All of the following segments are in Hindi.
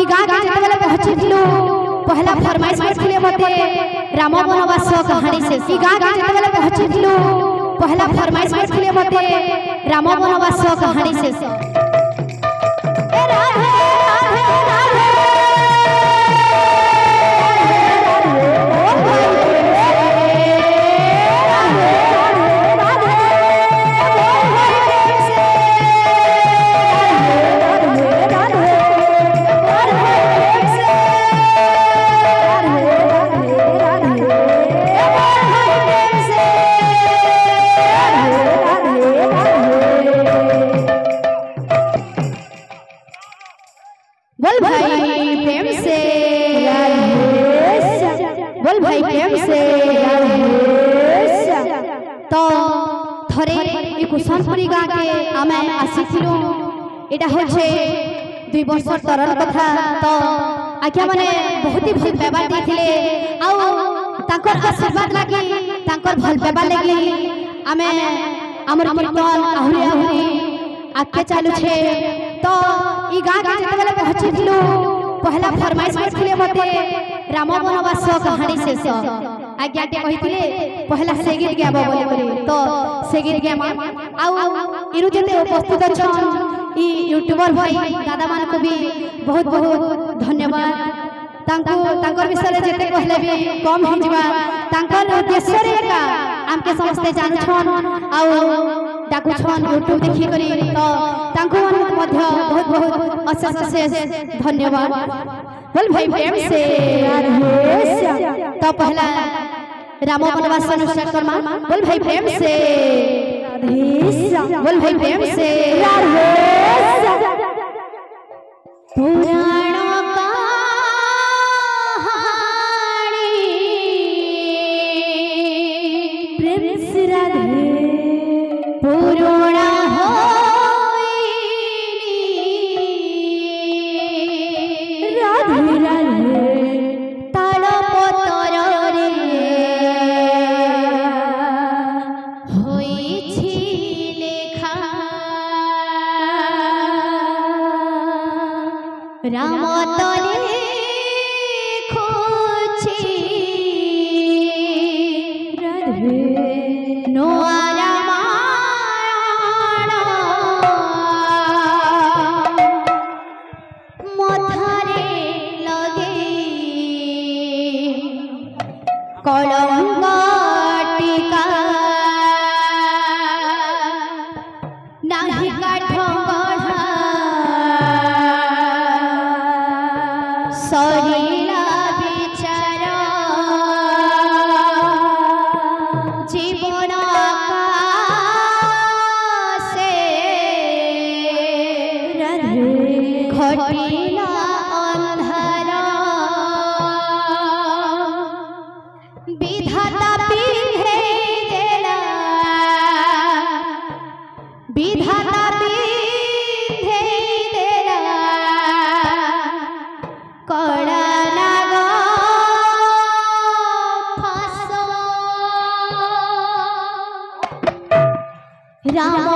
ई गाँ के जतबेले पहुँचिलु पहला फरमाइश करथिले मते राम वनवास कहानी से ई गाँ के जतबेले पहुँचिलु पहला फरमाइश करथिले मते राम वनवास कहानी से ए राधे राधे बोल भाई प्रेम से तो थरे ए कुशनपुरी गाँ के आमे आसीथिलु एटा होछे 2 वर्ष तरल कथा तो आज्ञा माने बहुत ही भल व्यवहार देथिले आ ताकर आशीर्वाद लागी ताकर भल व्यवहार लागी आमे हमर कीर्तन आहुरी आहुरी आके चालू छे तो ई गाँ के जतबेले पहुँचिलु पहला फरमाइश करथिले मते राम वनवास कहानी शेष आज्ञा टे कहिथिले पहला से गीत गाबो बोली बोली तो से गीत गामा आउ इरु जते उपस्थित अछन ई यूट्यूबर भाई दादा मान को भी बहुत बहुत धन्यवाद तांकर विषय जते कहले भी कम हो जिबा तांकर उद्देश्य रे का हमके समझते जानु छन आउ डाकू छन यूट्यूब देखि करी तो तांको मन मध्य बहुत बहुत अशेष धन्यवाद बोल भाई प्रेम से तो पहला राम वनवास अनुष्ठान कर्मा बोल भाई प्रेम से बोल भाई प्रेम से पुराण राम तोरे खोछि राधे नोआ रामायण मथरे लगे कलंक टीका नाही काठ सरीला विचार जीवन से घटिला अंधार विधाता पिंधे देला विधाता पिंधे देला कड़ा नाग फास राम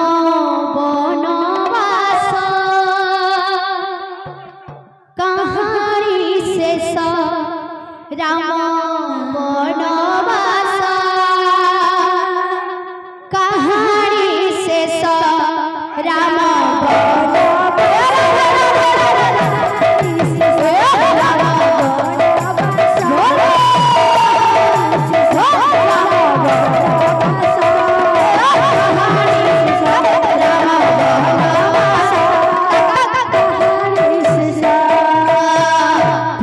वनवास कहानी शेष राम वनवास कहानी शेष राम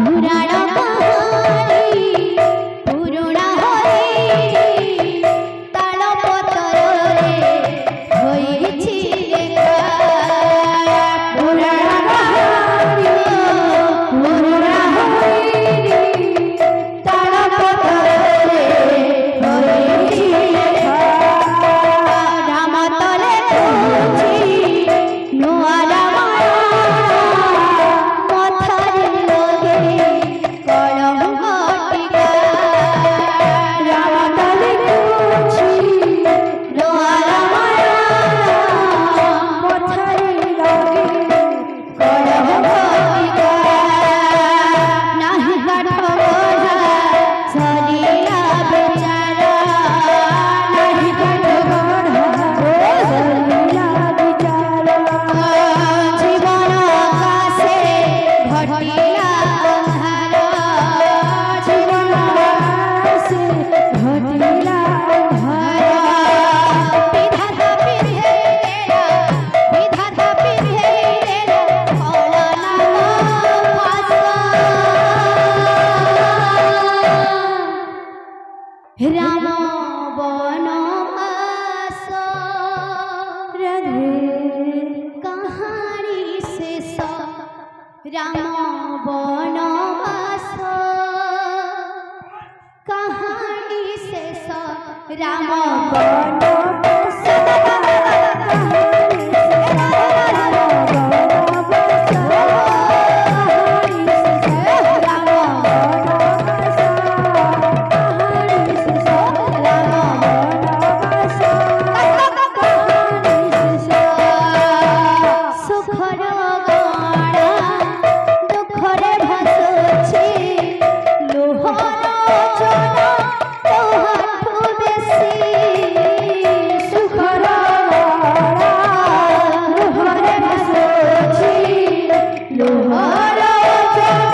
पुराण कहानी বনবাস কাহানি শেষ রাম বনবাস Hara